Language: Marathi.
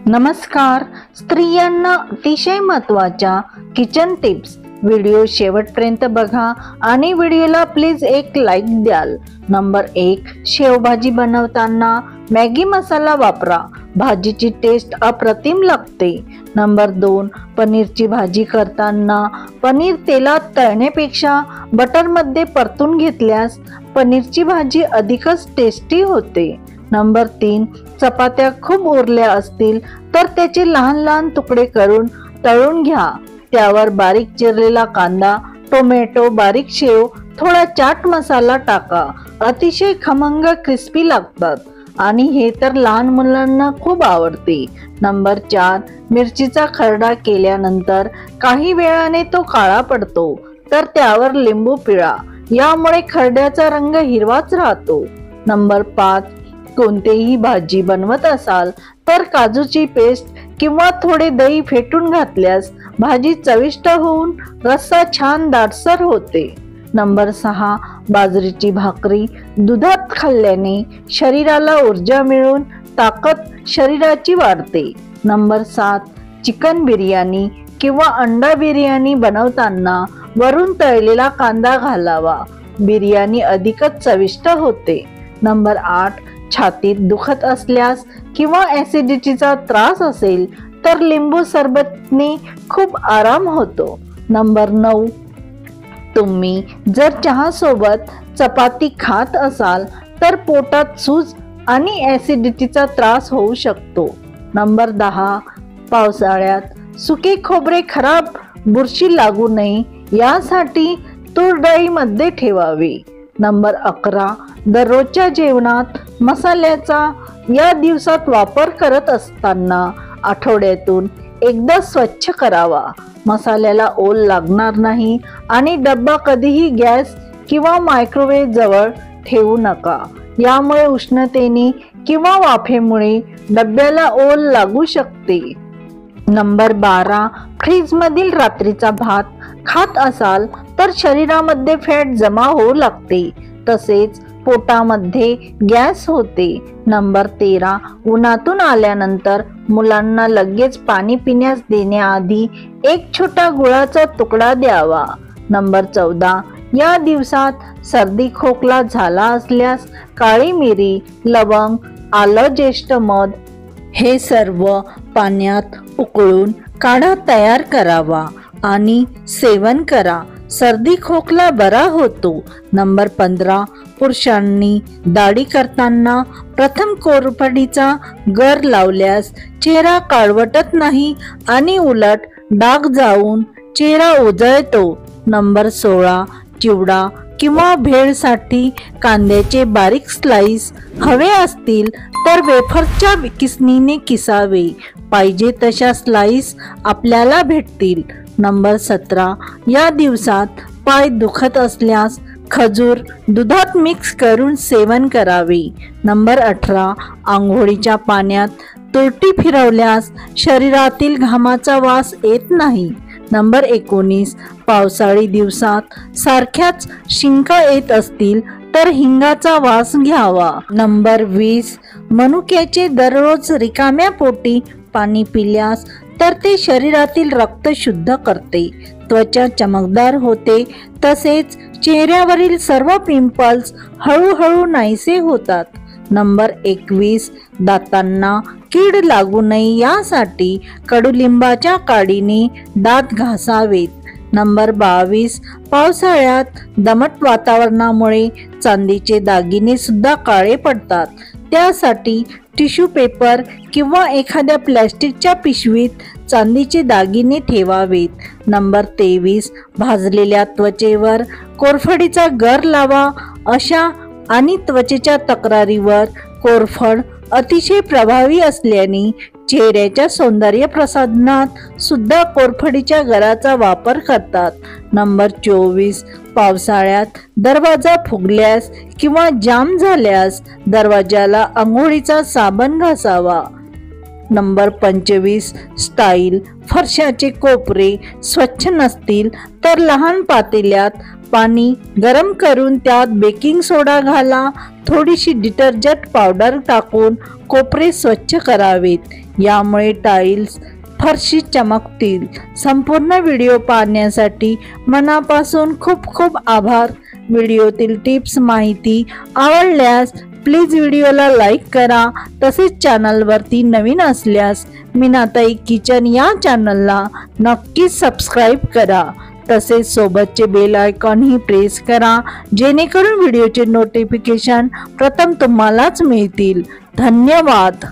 नमस्कार. स्त्रियांना अतिशय महत्त्वाच्या किचन टिप्स व्हिडिओ शेवटपर्यंत बघा आणि व्हिडिओला प्लीज एक लाईक द्याल. नंबर 1, शेवभाजी बनवताना मॅगी मसाला वापरा. भाजीची टेस्ट अप्रतिम लागते. नंबर 2, पनीरची भाजी करताना पनीर तेलात तळण्यापेक्षा बटरमध्ये परतून घेतल्यास पनीरची भाजी अधिकच टेस्टी होते. नंबर 3, चपात्या खूप उरल्या असतील तर त्याचे लहान लहान तुकडे करून तळून घ्या. त्यावर बारीक चिरलेला कांदा, टोमॅटो, बारीक शेव, थोडा चाट मसाला टाका. अतिशय खमंग क्रिस्पी लागतात आणि हे तर लहान मुलांना खूप आवडते. नंबर 4, मिरचीचा खरडा केल्यानंतर काही वेळाने तो काळा पडतो तर त्यावर लिंबू पिळा. यामुळे खरड्याचा रंग हिरवाच राहतो. नंबर 5, कोणतीही भाजी बनवत असाल तर काजूची पेस्ट किंवा थोडे दही फेटून घातल्यास भाजी चविष्ट होऊन रस्सा छान दाटसर होते. नंबर 6, बाजरीची भाकरी दुधात खाल्ल्याने शरीराला ऊर्जा मिळून ताकद शरीराची वाढते. नंबर 7, चिकन बिर्याणी किंवा अंडा बिर्याणी बनवताना वरून तळलेला कांदा घालावा. बिर्याणी अधिकच चविष्ट होते. नंबर 8, छातीत दुखत असल्यास किंवा ऍसिडिटीचा त्रास असेल तर लिंबू सरबतने खूप आराम होतो. नंबर 9, तुम्ही जर चहा सोबत चपाती खात असाल तर पोटात सूज आणि ऍसिडिटीचा त्रास होऊ शकतो. नंबर 10, पावसाळ्यात सुके खोबरे खराब, बुरशी लागू नये यासाठी तूर डाळीमध्ये ठेवावे. नंबर 11, दररोजच्या जेवणात मसाल्याचा या दिवसात वापर करत असताना आठवड्यातून एकदा स्वच्छ करावा. मसाल्याला ओल लागणार नाही आणि डब्बा कधीही गॅस किंवा मायक्रोवेव्ह जवळ ठेवू नका. यामुळे उष्णतेने किंवा वाफेमुळे डब्याला ओल लागू शकते. नंबर 12, फ्रीजमधील रात्रीचा भात खात असाल तर शरीरामध्ये फॅट जमा होऊ लागते, तसेच पोटामध्ये गॅस होते. नंबर 13, उन्हातून आल्यानंतर मुलांना लगेच पाणी पिण्यास देण्याआधी एक छोटा गुळाचा तुकडा द्यावा. नंबर 14, या दिवसात सर्दी खोकला झाला असल्यास काळी मिरी, लवंग, आलं, ज्येष्ठ मध हे सर्व पाण्यात उकळून काढा तयार करावा आणि सेवन करा. सर्दी खोकला बरा होतो. नंबर 15, पुरुषांनी दाढी करताना प्रथम कोरफडीचा गर लावल्यास चेहरा काळवटत नाही आणि उलट डाग जाऊन चेहरा उजळतो. नंबर 16, चिवडा किंवा भेळसाठी कांद्याचे बारीक स्लाइस हवे असतील तर वेफरच्या किसणीने किसावे. पाहिजे तशा स्लाइस आपल्याला भेटतील. नंबर 17, या दिवसात पाय दुखत असल्यास खजूर दुधात मिक्स करून सेवन करावे. नंबर 18, आंघोळीच्या पाण्यात तुरटी फिरवल्यास शरीरातील घामाचा वास येत नाही. नंबर 19, पावसाळी दिवसात सारख्याच शिंका येत असतील तर हिंगाचा वास घ्यावा. नंबर 20, मनुक्याचे दररोज रिकाम्या पोटी पाणी पिल्यास तर ते शरीरातील रक्त शुद्ध करते, त्वचा चमकदार होते, तसेच चेहऱ्यावरील सर्व पिंपल्स हळूहळू नाहीसे होतात. नंबर 21, दातांना कीड लागू नये यासाठी कडुलिंबाच्या काडीने दात घासावेत. नंबर 22, पावसाळ्यात दमट वातावरणामुळे चांदीचे दागिने सुद्धा काळे पडतात. त्यासाठी टिश्यू पेपर किंवा एखाद्या प्लॅस्टिकच्या पिशवीत चांदीचे दागिने ठेवावेत. नंबर 23, भाजलेल्या त्वचेवर कोरफडीचा गर लावा. अशा आणि त्वचेच्या तक्रारीवर कोरफड अतिशय प्रभावी असल्याने चेहऱ्याच्या सौंदर्य प्रसाधनात सुद्धा कोरफडीच्या गराचा वापर करतात. नंबर 24, पावसाळ्यात दरवाजा फुगल्यास किंवा जाम झाल्यास दरवाजाला आंघोळीचा साबण घासावा. नंबर 25, स्टाईल फरशाचे कोपरे स्वच्छ नसतील तर लहान पातेल्यात पाणी गरम करून त्यात बेकिंग सोडा घाला. थोडीशी डिटर्जंट पावडर टाकून कोपरे स्वच्छ करावेत. यामुळे टाइल्स फरशी चमकतील. संपूर्ण व्हिडिओ पाहण्यासाठी मनापासून खूप खूप आभार. व्हिडिओतील टिप्स माहिती आवडल्यास प्लीज व्हिडिओला लाईक करा. तसेच चॅनलवरती नवीन असल्यास मीनाताई किचन या चॅनलला नक्कीच सबस्क्राईब करा. तसेच सोबतचे बेल आयकॉनही प्रेस करा, जेणेकरून व्हिडिओचे नोटिफिकेशन प्रथम तुम्हालाच मिळतील. धन्यवाद.